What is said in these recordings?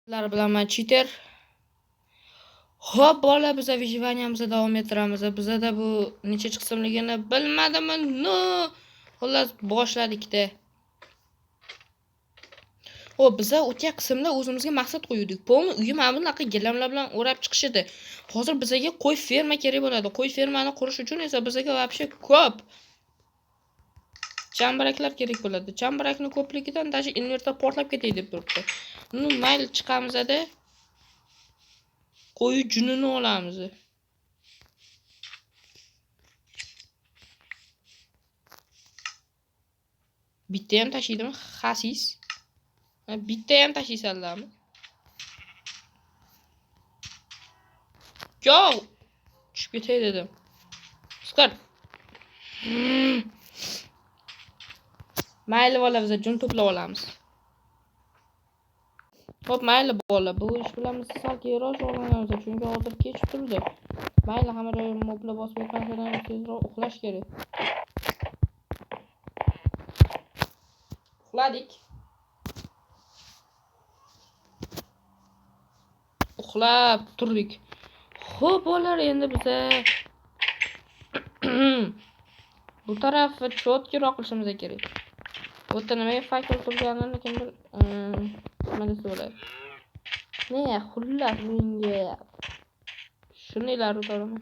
Sizlar bilan cheater. Hop bola, biz vyjvaniyamizni davom ettiramiz. Bizda bu necha qismligini bilmadimmi? No. Xullas boshladik-da. Biz o'tgan qismda o'zimizga maqsad qo'ydik. Pomni uyim mana bunaqa gilamlar bilan o'rab chiqish edi. Hozir bizga qo'y ferma kerak bo'ladi. Qo'y fermani qurish uchun esa bizga вообще ko'p chambaraklar kerak bo'ladi. Chambarakni ko'pligidan даже invertor portlab ketay deb turibdi. Ну, mayli chiqamiz-da. Qo'y junini olamiz. Bitta ham tashiydimi? Xasis. Bitta ham tashiysanlarmi? Yo! Tushib ketay dedim. Chiqar. Mayli bola, biz jun to'plab olamiz. Hop, mayli bola, bu ish bilan biz sal keyinroq shug'ullanamiz, chunki hozir kech turdi. Mayli, hamma joy mobla bosib yotgandan tezroq uxlash kerak. Uxladik. Uxlab turdik. Xo'p, bolar, endi biza bu tarafni cho'tkiroq qilishimiz kerak. Bu yerda nimaga faktor turganini kimdir nima desa bo'ladi. Ne, xullas menga shuninglar o'tiraman.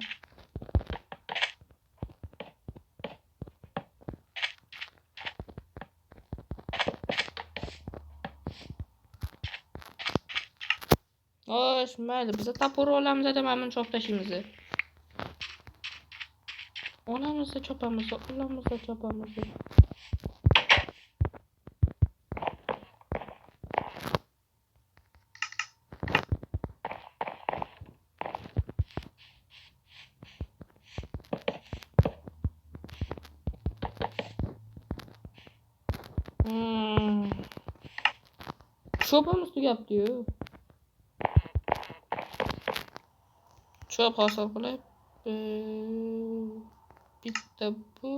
Xo'sh, mayli, biz tapur olamiz-da, mana buni chop tashlaymiz. Onamizda chopamiz, ulamizda chopamiz. Chopamiz tugabdi-yu. Chop hosil qilib, bitta bu.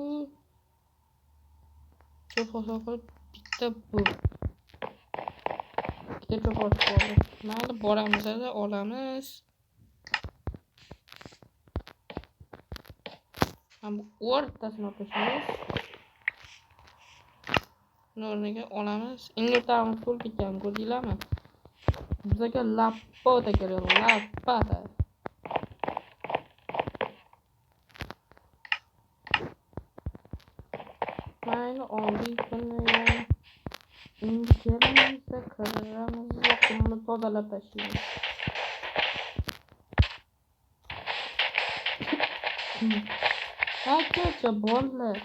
Chop hosil qilib, bitta bu. Bitta chop hosil qilib. Mayli, boramiz-da, olamiz. Ham o'rtasini o'tishimiz. O'rniga olamiz. Invertorimiz to'lib ketgan, ko'rdinglarmi? Bizga lapota kerak, lapota. Mayli, oldik buni. Endi keramizda kiramizda qumni tozalab tashlaymiz. Aka bolalar.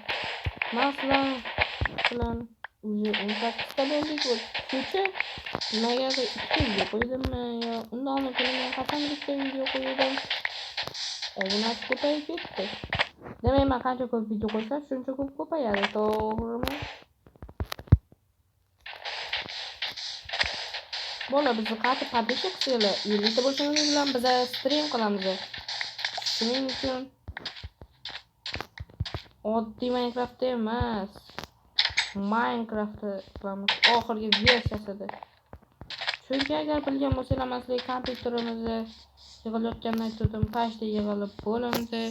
Masalan, уже 18 ta bo'ldik. Kecha nimagadir 2 video qo'ydimmi yo undan keyin qachon bitta video qo'ydim. Obunachi ko'payib ketdi. Demak, qancha ko'p video qo'ysam, shuncha ko'p ko'payadi, to'g'rimi? Bola, bizni qattiq podpishka qilsanglar, 50 ta bo'lsangiz bilan biz stream qilamiz. Shuning uchun oddiy Minecraft emas. Minecraft qilamiz oxirgi versiyasida. Chunki agar bilgan bo'lsanglar, masalan, kompyuterimizni yig'ilayotgandan aytdim, pashta yig'ilib bo'lindi.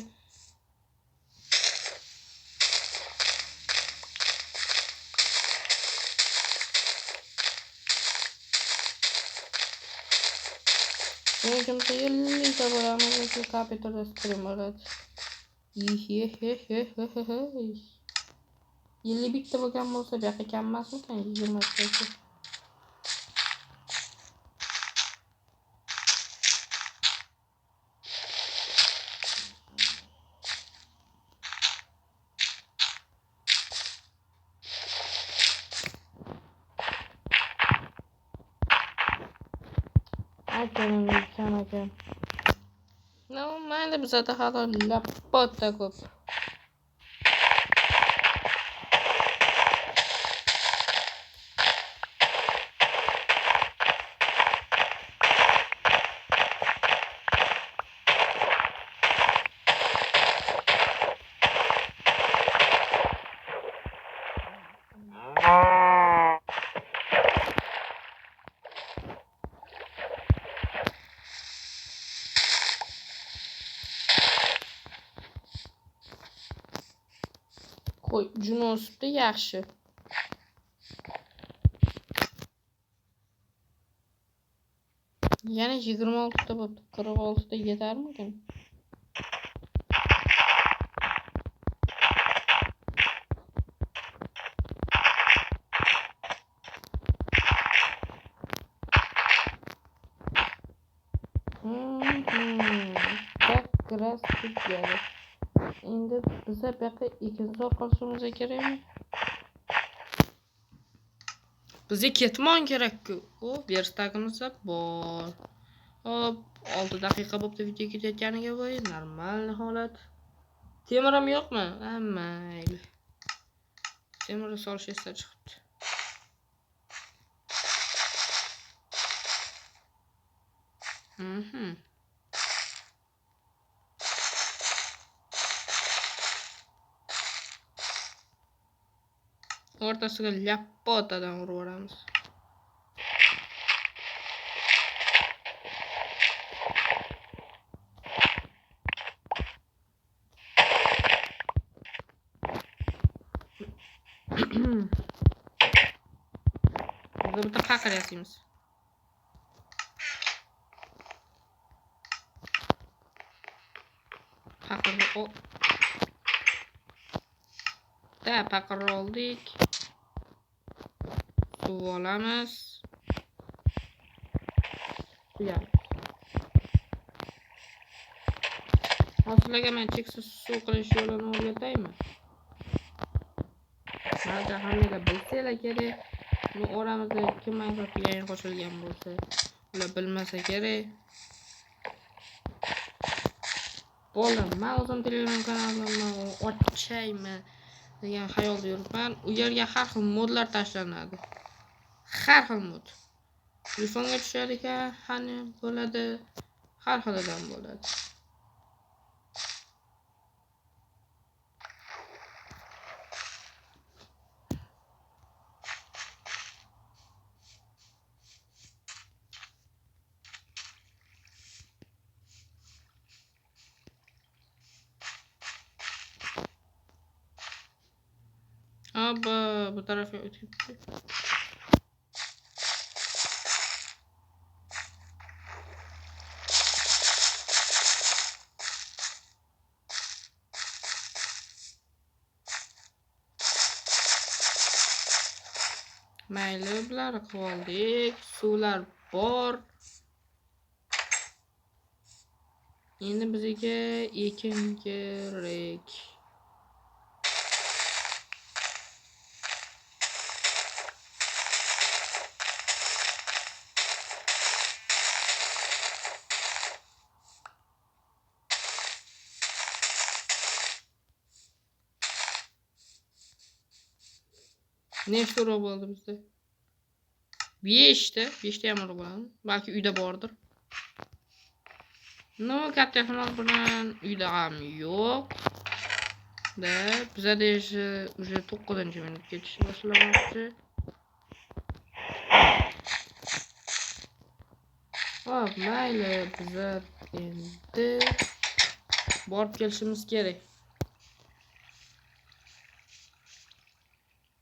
Shuning uchun 50 ta bo'lamiz, kompyuterda stream bo'ladi. 50 bitta bo'lgan bo'lsa, bu yoqqa kam emasmikan? 20 ta. Aka. No, mayli, bizda hali lapota ko'p. Qo'y, juni o'sibdi, yaxshi. Yana 26 ta bo'libdi. 46 ta yetarmikin? Как раз tutgadi. Endi biza bu yoqqa ekinzor qilishimiz kerakmi? Bizga ketmon kerak-ku. O, verstagimiz bor. Hop, 6 daqiqa bo'libdi video ketayotganiga voy, normal holat. Temir ham yo'qmi? Mayli. Temir solish esdan chiqibdi. O'rtasiga lappotadan urib yuboramiz. Burada bitta qaqir yasaymiz. Qaqirni da paqir oldik. Suv olamiz. Quyamiz. Hozirlarga men cheksiz suv qilish yo'lini o'rgataymi? Hozir hammaga bilsanglar kerak. Bu oramizda kim Minecraftga yangi qo'shilgan bo'lsa, ular bilmasa kerak. Bo'ldi, men o'zim Telegram kanalimni ochaymi degan xayolda yuribman. U yerga har xil modlar tashlanadi. Har xil mod. Telefonga tushar ekan, hani bo'ladi, har xilidan bo'ladi. Aba bu tarafga o'tib ketdi. Mayli, bular qildik. Suvlar bor. Endi bizga ekin kerak. Nechta urug' bo'ldi bizda? 5 ta ham urug' bo'ladi. Balki uyda bordir. No, katta ehtimol bilan uyda ham yo'q. Da, bizada уже 9-minut ketishni boshlamoqchi. Hop, mayli, biza endi borib kelishimiz kerak.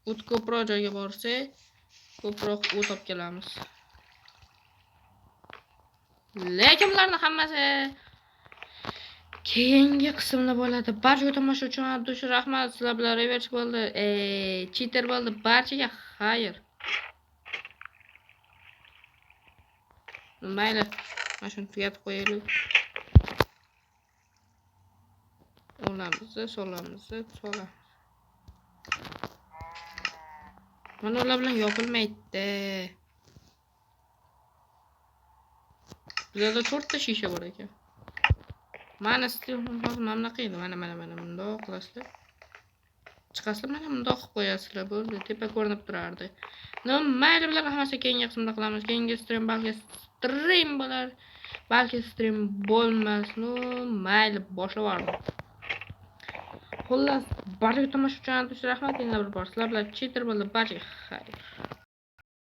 O't ko'proq joyga borsak, ko'proq o't olib kelamiz. Lekin bularning hammasi keyingi qismda bo'ladi. Barchaga tomosha uchun abdush rahmat. Sizlar bilan reverse bo'ldi. Cheater bo'ldi. Barchaga xayr. Mayli, mana shuni tugatib qo'yaylik. Olamiz, solamiz. Mana ular bilan yopilmaydi. Bizda 4 ta shisha bor ekan. Mana hozir mana qiydi. Mana bundoq qilasizlar. Chiqasizlar, mana bundoq qilib qo'yasizlar. Bo'ldi, tepa ko'rinib turardi. No, mayli, bular hammasi keyingi qismda qilamiz. Keyingi stream balki stream bo'lar, balki stream bo'lmas. No, mayli, boshlab yubordim. Xullas, barchaga tomosha uchun rahmat. Yana bir bor sizlar bilan cheater bo'ldi. Barchaga xayr.